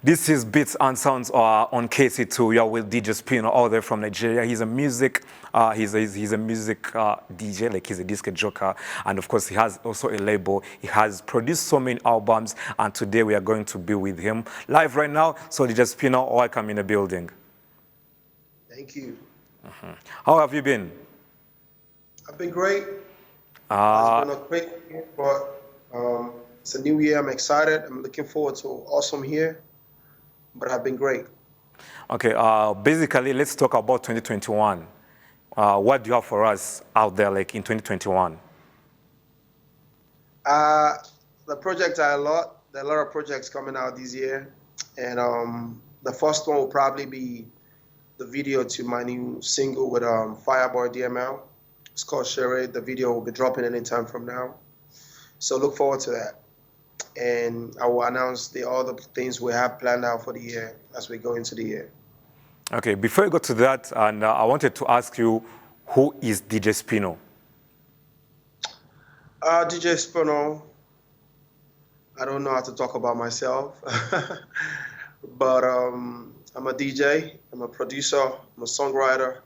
This is Beats and Sounds on KC2. You're with DJ Spinall all the way from Nigeria. He's a music, he's a music DJ, like he's a disc joker, and of course he has also a label. He has produced so many albums, and today we are going to be with him live right now. So DJ Spinall, welcome in the building. Thank you. How have you been? I've been great. It's been a quick year, but it's a new year. I'm excited. I'm looking forward to awesome year. But I've been great. Okay, basically, let's talk about 2021. What do you have for us out there, like in 2021? The projects are a lot. There are a lot of projects coming out this year. And the first one will probably be the video to my new single with Fireboy DML. It's called Charade. The video will be dropping anytime from now. So look forward to that. And I will announce all the things we have planned out for the year as we go into the year. Okay, before we go to that, and I wanted to ask you, who is DJ Spinall? DJ Spinall, I don't know how to talk about myself, but I'm a DJ, I'm a producer, I'm a songwriter,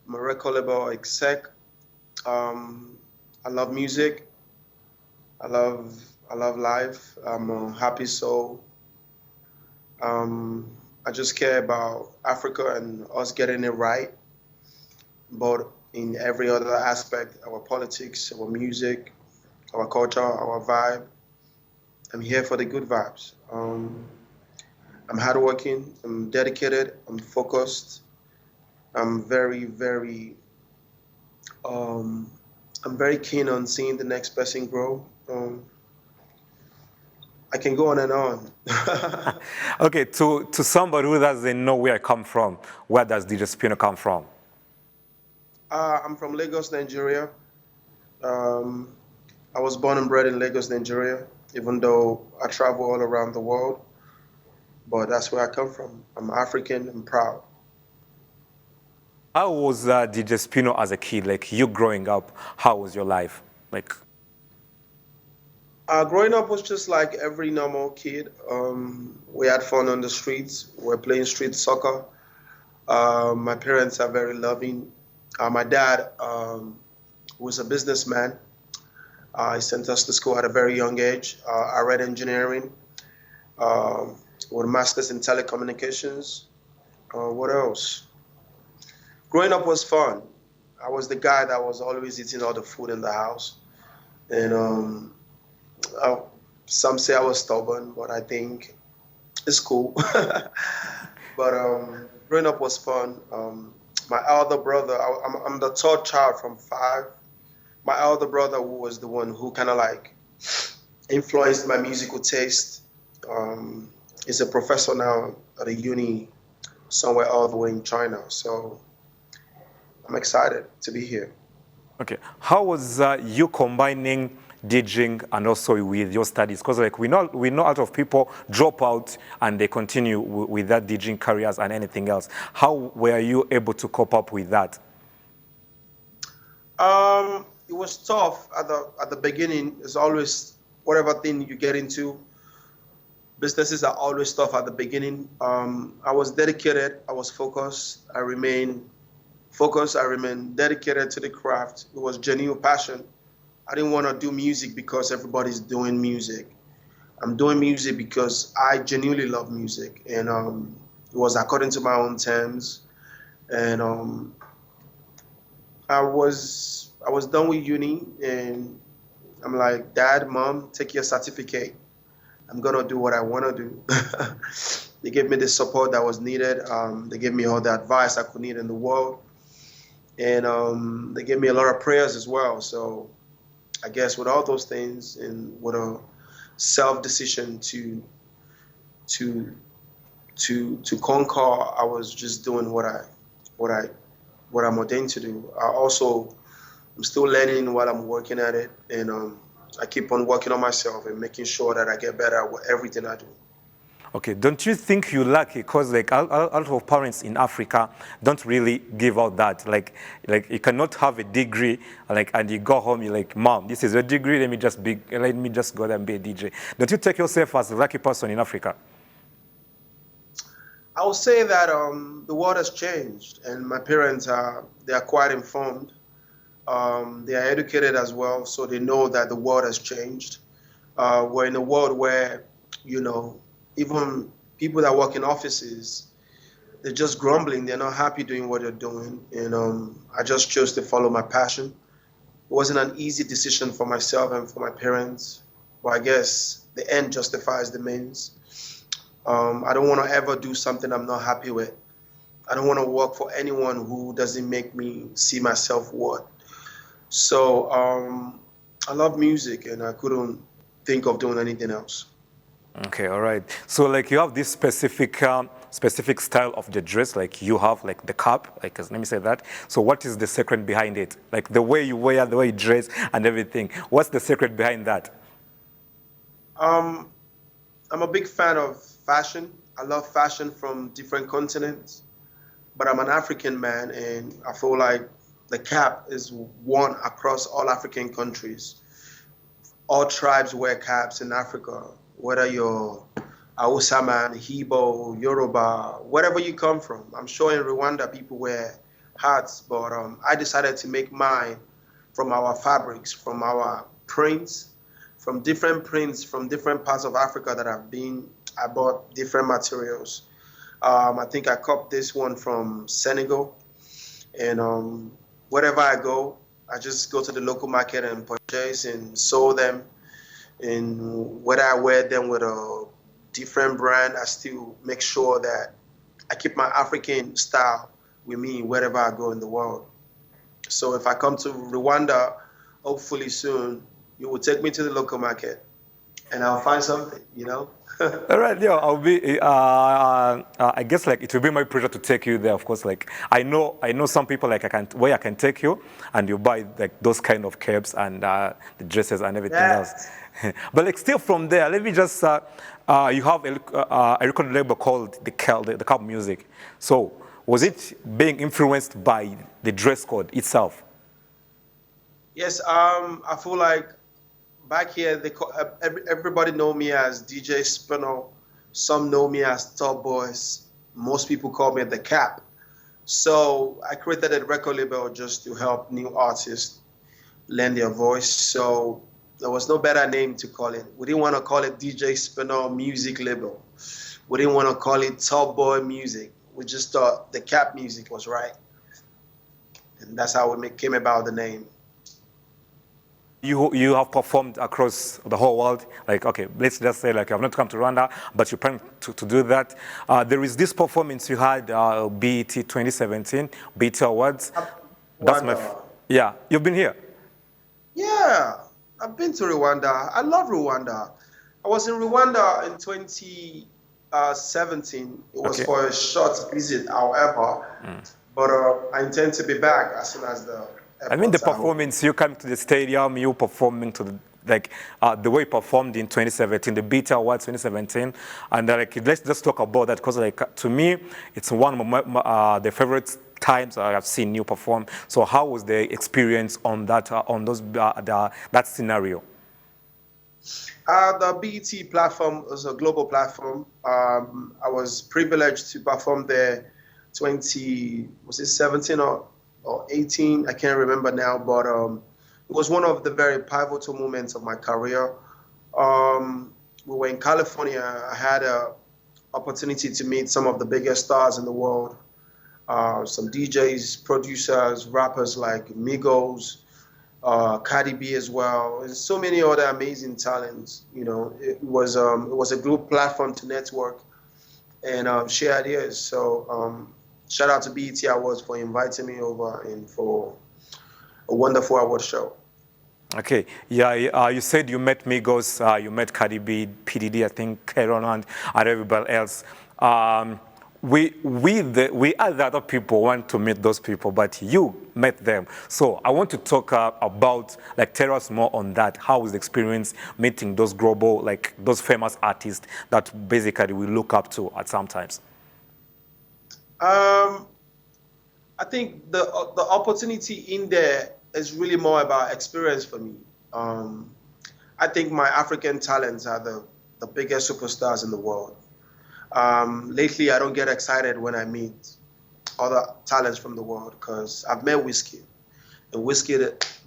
I'm a record label exec. I love music. I love life. I'm a happy soul. I just care about Africa and us getting it right, but in every other aspect, our politics, our music, our culture, our vibe. I'm here for the good vibes. I'm hardworking, I'm dedicated, I'm focused. I'm very keen on seeing the next person grow. I can go on and on. Okay, to somebody who doesn't know where I come from, where does DJ Spinall come from? I'm from Lagos, Nigeria. I was born and bred in Lagos, Nigeria, even though I travel all around the world. But that's where I come from. I'm African and proud. How was DJ Spinall as a kid? Like you growing up, how was your life? Like. Growing up was just like every normal kid. We had fun on the streets. We were playing street soccer. My parents are very loving. My dad was a businessman. He sent us to school at a very young age. I read engineering with a master's in telecommunications. What else? Growing up was fun. I was the guy that was always eating all the food in the house. And some say I was stubborn, but I think it's cool. But growing up was fun. My elder brother, I'm the third child from 5. My elder brother was the one who kind of like influenced my musical taste. He's a professor now at a uni somewhere all the way in China. So I'm excited to be here. Okay, how was you combining DJing and also with your studies? Because like we know a lot of people drop out and they continue with that DJing careers and anything else. How were you able to cope up with that? It was tough at the beginning. It's always whatever thing you get into. Businesses are always tough at the beginning. I was dedicated. I was focused. I remained focused. I remained dedicated to the craft. It was genuine passion. I didn't want to do music because everybody's doing music. I'm doing music because I genuinely love music, and it was according to my own terms. And I was done with uni, and I'm like, Dad, Mom, take your certificate. I'm gonna do what I want to do. They gave me the support that was needed. They gave me all the advice I could need in the world, and they gave me a lot of prayers as well. So I guess with all those things and with a self-decision to conquer, I was just doing what I'm ordained to do. I'm still learning while I'm working at it, and I keep on working on myself and making sure that I get better at everything I do. Okay, don't you think you're lucky? Because like a lot of parents in Africa don't really give out that. Like you cannot have a degree, like, and you go home, you're like, Mom, this is a degree. Let me just go there and be a DJ. Don't you take yourself as a lucky person in Africa? I will say that the world has changed, and my parents are quite informed. They are educated as well, so they know that the world has changed. We're in a world where, you know, even people that work in offices, they're just grumbling. They're not happy doing what they're doing. And I just chose to follow my passion. It wasn't an easy decision for myself and for my parents, but I guess the end justifies the means. I don't want to ever do something I'm not happy with. I don't want to work for anyone who doesn't make me see myself worth. So I love music, and I couldn't think of doing anything else. Okay, all right. So like you have this specific style of the dress, like you have like the cap, like let me say that. So what is the secret behind it? Like the way you wear, the way you dress, and everything. What's the secret behind that? Um, I'm a big fan of fashion. I love fashion from different continents, but I'm an African man, and I feel like the cap is worn across all African countries. All tribes wear caps in Africa, whether you're Hausa man, Igbo, Yoruba, wherever you come from. I'm sure in Rwanda people wear hats, but I decided to make mine from our fabrics, from our prints from different parts of Africa that I've been. I bought different materials. I think I copied this one from Senegal, and wherever I go, I just go to the local market and purchase and sew them. And whether I wear them with a different brand, I still make sure that I keep my African style with me wherever I go in the world. So if I come to Rwanda, hopefully soon, you will take me to the local market and I'll find something, you know? All right, yeah, I'll be. I guess like it will be my pleasure to take you there. Of course, like I know some people like I can take you, and you buy like those kind of capes and the dresses and everything else. Yes. But like still from there, let me just. You have a record label called the Cap Music. So was it being influenced by the dress code itself? Yes, I feel like back here, everybody know me as DJ Spinall. Some know me as Top Boys. Most people call me the Cap. So I created a record label just to help new artists lend their voice. So there was no better name to call it. We didn't want to call it DJ Spinall Music Label. We didn't want to call it Top Boy Music. We just thought the Cap Music was right. And that's how it came about the name. You have performed across the whole world. Like, okay, let's just say like you have not come to Rwanda, but you plan to do that. There is this performance you had, BET 2017, BET Awards. That's my, Rwanda. yeah, you've been here. Yeah, I've been to Rwanda. I love Rwanda. I was in Rwanda in 2017. It was Okay. for a short visit, however, but I intend to be back as soon as the I mean, the airports are open. performance, you come to the stadium, you performing to the, like the way you performed in 2017, the BET Awards 2017, and like let's just talk about that because like to me, it's one of the favorite times I have seen you perform. So how was the experience on that that scenario? The BET platform is a global platform. I was privileged to perform there was it 17 or 18? I can't remember now, but it was one of the very pivotal moments of my career. We were in California. I had a opportunity to meet some of the biggest stars in the world, some DJs, producers, rappers like Migos, Cardi B as well, and so many other amazing talents. You know, it was a group platform to network and share ideas. So shout out to BET Awards for inviting me over and for a wonderful award show. Okay, yeah, you said you met Migos, you met Cardi B, PDD, I think, Kairon and everybody else. We as other people want to meet those people, but you met them. So I want to talk about, like, tell us more on that. How was the experience meeting those global, like, those famous artists that basically we look up to at sometimes? Um, I think the opportunity in there is really more about experience for me. I think my African talents are the biggest superstars in the world. Lately, I don't get excited when I meet other talents from the world because I've met Whiskey. And Whiskey,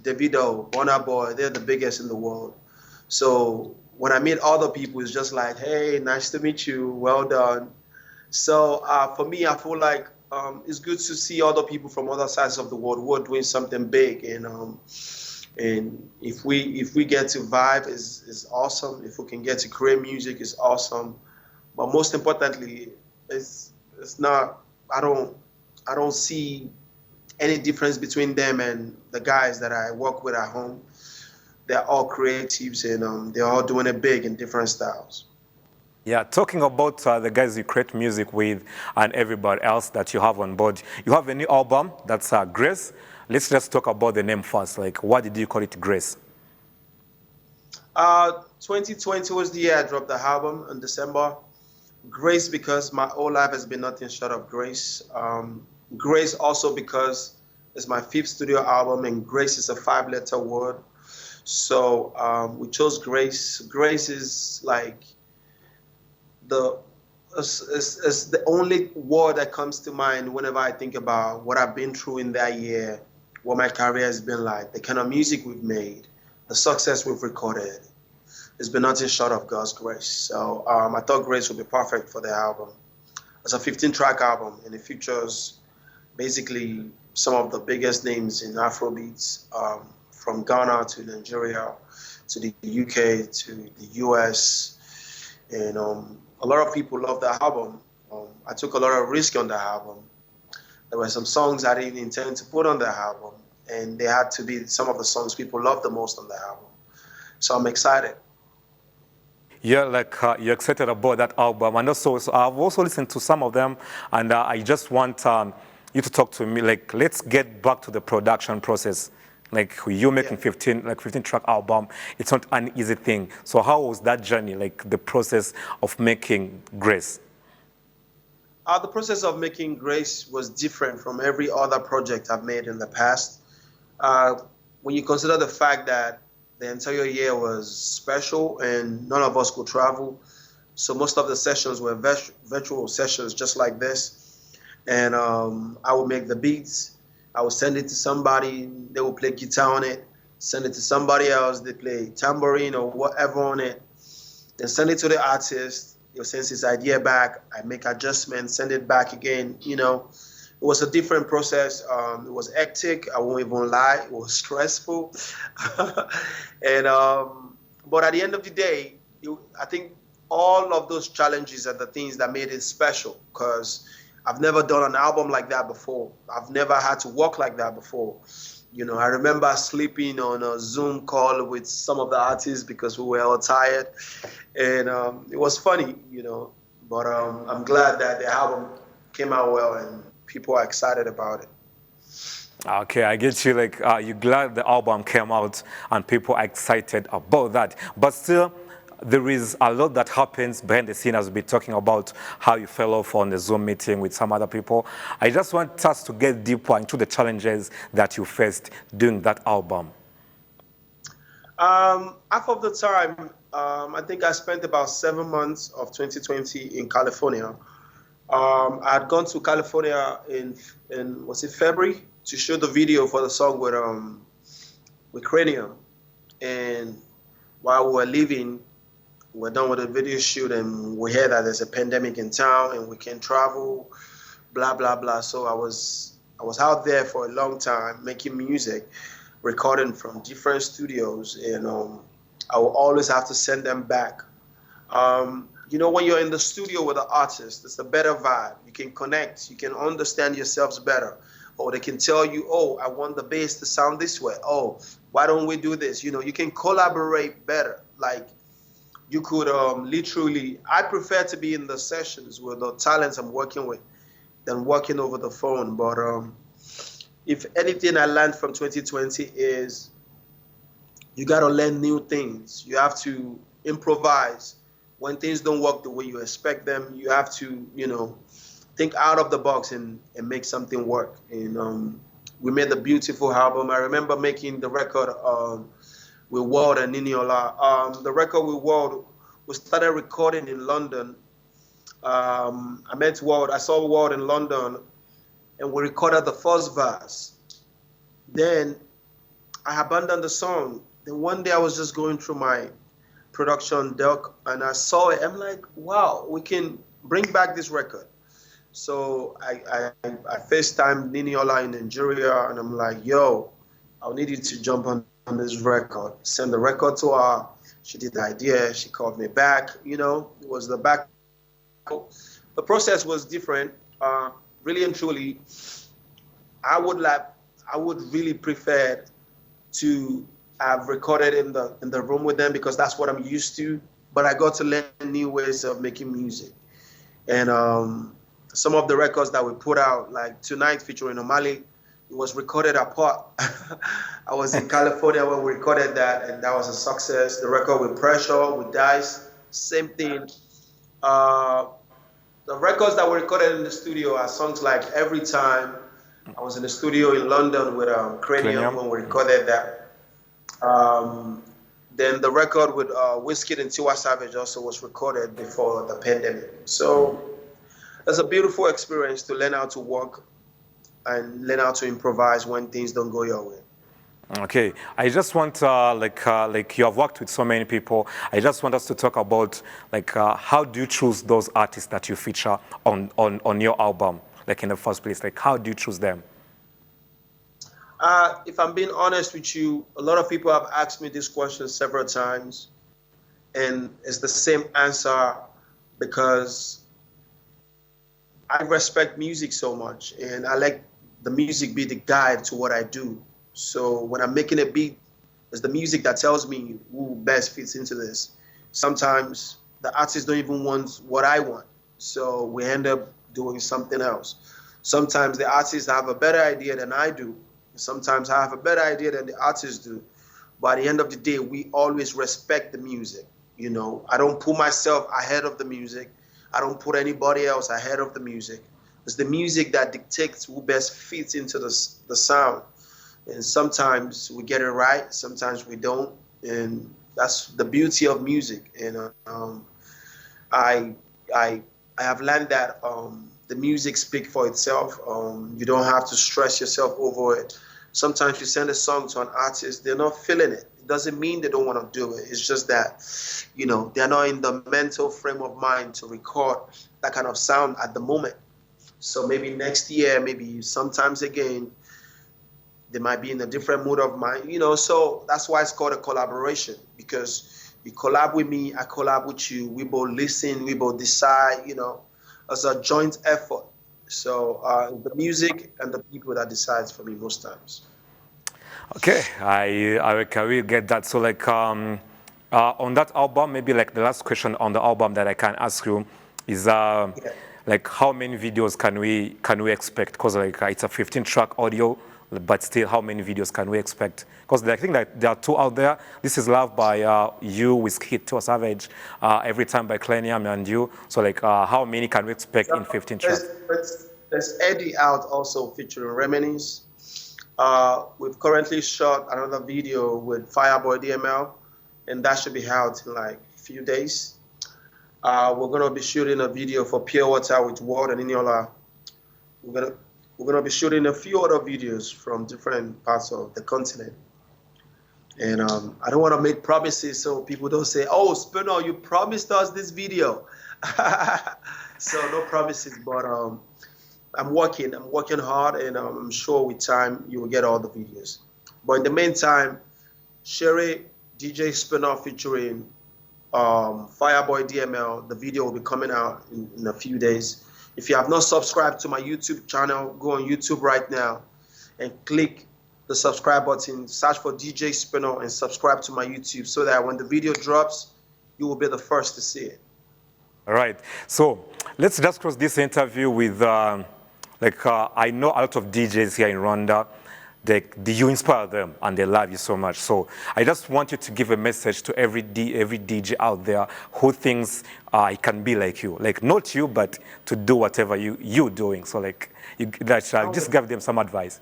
Davido, Burna Boy, they're the biggest in the world. So when I meet other people, it's just like, hey, nice to meet you, well done. So for me, I feel like it's good to see other people from other sides of the world who are doing something big, and if we get to vibe, is awesome. If we can get to create music, is awesome. But most importantly, it's not. I don't I don't see any difference between them and the guys that I work with at home. They're all creatives and they're all doing it big in different styles. Yeah, talking about the guys you create music with and everybody else that you have on board, you have a new album that's Grace. Let's just talk about the name first. Like, why did you call it Grace? 2020 was the year I dropped the album in December. Grace because my whole life has been nothing short of grace. Grace also because it's my fifth studio album and grace is a five-letter word. So we chose Grace. Grace is like the it's the only word that comes to mind whenever I think about what I've been through in that year, what my career has been like, the kind of music we've made, the success we've recorded. It's been nothing short of God's grace. So I thought Grace would be perfect for the album. It's a 15-track album, and it features basically some of the biggest names in Afrobeats, from Ghana to Nigeria to the UK to the US. And a lot of people love that album. I took a lot of risk on the album. There were some songs I didn't intend to put on the album, and they had to be some of the songs people love the most on the album. So I'm excited. Yeah, like you're excited about that album, and also so I've also listened to some of them, and I just want you to talk to me. Like, let's get back to the production process. Like, you making 15 track album, it's not an easy thing. So how was that journey? Like the process of making Grace? The process of making Grace was different from every other project I've made in the past. Uh, when you consider the fact that the entire year was special and none of us could travel, so most of the sessions were virtual sessions just like this. And I would make the beats, I would send it to somebody, they would play guitar on it, send it to somebody else, they play tambourine or whatever on it, then send it to the artist. He'll send his idea back. I make adjustments, send it back again. It was a different process. It was hectic. I won't even lie. It was stressful. and But at the end of the day, I think all of those challenges are the things that made it special because I've never done an album like that before. I've never had to work like that before. I remember sleeping on a Zoom call with some of the artists because we were all tired. And it was funny, But I'm glad that the album came out well and people are excited about it. Okay, I get you. Like, you're glad the album came out and people are excited about that. But still, there is a lot that happens behind the scene as we've been talking about how you fell off on the Zoom meeting with some other people. I just want us to get deeper into the challenges that you faced during that album. Half of the time, I think I spent about 7 months of 2020 in California. I had gone to California in was it February to shoot the video for the song with Cranium. And while we were leaving, we're done with the video shoot and we hear that there's a pandemic in town and we can't travel, blah blah blah. So I was out there for a long time making music, recording from different studios, and I will always have to send them back. When you're in the studio with an artist, it's a better vibe. You can connect, you can understand yourselves better. Or they can tell you, oh, I want the bass to sound this way. Oh, why don't we do this? You can collaborate better. Like, you could literally, I prefer to be in the sessions with the talents I'm working with than working over the phone. But if anything I learned from 2020 is you got to learn new things. You have to improvise. When things don't work the way you expect them, you have to, think out of the box and make something work. And we made a beautiful album. I remember making the record with World and Niniola. The record with World, we started recording in London I met Ward. I saw Ward in London, and we recorded the first verse. Then I abandoned the song. Then one day I was just going through my production doc, and I saw it. I'm like, wow, we can bring back this record. So I FaceTimed Niniola in Nigeria, and I'm like, yo, I need you to jump on this record. Send the record to her. She did the idea. She called me back. You know, it was the back. The process was different. Really and truly, I would like, I would really prefer to have recorded in the room with them because that's what I'm used to. But I got to learn new ways of making music, and some of the records that we put out, like Tonight featuring Omali, it was recorded apart. I was in California when we recorded that, and that was a success. The record with Pressure, with Dice, same thing. Uh, the records that were recorded in the studio are songs like Every Time. I was in the studio in London with Cranium when we recorded that. Um, then the record with Wizkid and Tiwa Savage also was recorded before the pandemic. So it's a beautiful experience to learn how to work and learn how to improvise when things don't go your way. Okay, I just want like you have worked with so many people. I just want us to talk about like how do you choose those artists that you feature on your album, like in the first place? Like how do you choose them? If I'm being honest with you, a lot of people have asked me this question several times, and it's the same answer because I respect music so much, and I like the music be the guide to what I do. So when I'm making a beat, it's the music that tells me who best fits into this. Sometimes the artists don't even want what I want, so we end up doing something else. Sometimes the artists have a better idea than I do. Sometimes I have a better idea than the artists do. But at the end of the day, we always respect the music. You know, I don't put myself ahead of the music. I don't put anybody else ahead of the music. It's the music that dictates who best fits into the sound. And sometimes we get it right, sometimes we don't. And that's the beauty of music. And I, I, I have learned that the music speaks for itself. You don't have to stress yourself over it. Sometimes you send a song to an artist, they're not feeling it. It doesn't mean they don't want to do it. It's just that, you know, they're not in the mental frame of mind to record that kind of sound at the moment. So maybe next year, maybe sometimes again, they might be in a different mood of mind, you know. So that's why it's called a collaboration, because you collab with me, I collab with you. We both listen, we both decide, you know, as a joint effort. So the music and the people that decides for me most times. Okay, I will get that. So like on that album, maybe like the last question on the album that I can ask you is Yeah. like how many videos can we expect? Because like it's a 15-track audio, but still, how many videos can we expect? Because I think that there are two out there. This is Love by you with KC2 Savage, Every Time by Klenium and you. So like how many can we expect in 15 tracks? There's Eddie out also featuring Reminisce. We've currently shot another video with Fireboy DML, and that should be out in like a few days. We're gonna be shooting a video for Pure Water with Ward and Iniola. We're gonna we're gonna be shooting a few other videos from different parts of the continent. And I don't want to make promises so people don't say, "Oh, Spinall, you promised us this video." So no promises, but I'm working hard, and I'm sure with time you will get all the videos. But in the meantime, Sherry, DJ Spinall featuring Fireboy DML, the video will be coming out in a few days. If you have not subscribed to my YouTube channel, go on YouTube right now and click the subscribe button, search for DJ Spinall and subscribe to my YouTube so that when the video drops, you will be the first to see it. All right. So let's just close this interview with, I know a lot of DJs here in Rwanda. You inspire them and they love you so much. So I just want you to give a message to every DJ out there who thinks he can be like you. Like not you, but to do whatever you're doing. So just give them some advice.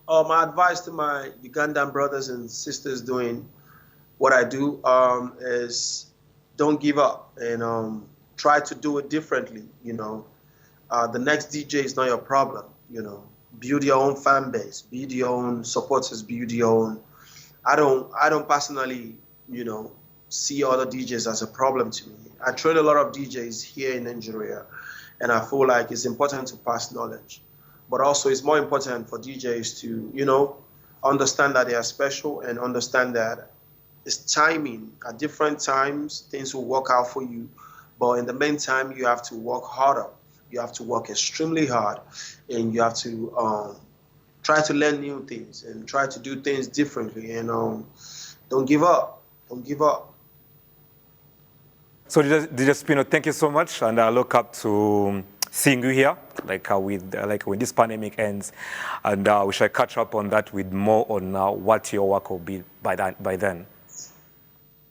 My advice to my Ugandan brothers and sisters doing what I do is don't give up, and try to do it differently. The next DJ is not your problem. Build your own fan base, build your own supporters, build your own. I don't personally, see other DJs as a problem to me. I train a lot of DJs here in Nigeria, and I feel like it's important to pass knowledge. But also, it's more important for DJs to, understand that they are special and understand that it's timing. At different times, things will work out for you. But in the meantime, you have to work harder. You have to work extremely hard, and you have to try to learn new things and try to do things differently. And don't give up. Don't give up. So DJ Spinall, thank you so much, and I look up to seeing you here, when this pandemic ends, and we shall catch up on that with more on what your work will be by then.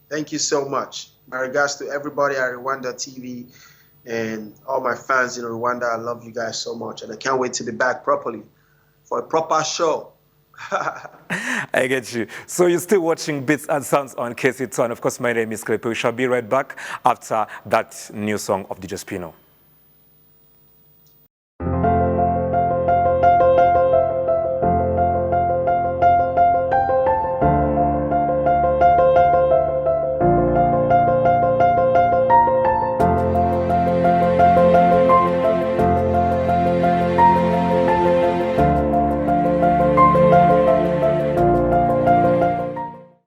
Thank you so much. My regards to everybody at Rwanda TV and all my fans in Rwanda. I love you guys so much, and I can't wait to be back properly for a proper show. I get you. So you're still watching Beats and Sounds on KC2, and of course my name is Klepy. We shall be right back after that new song of DJ Spinall.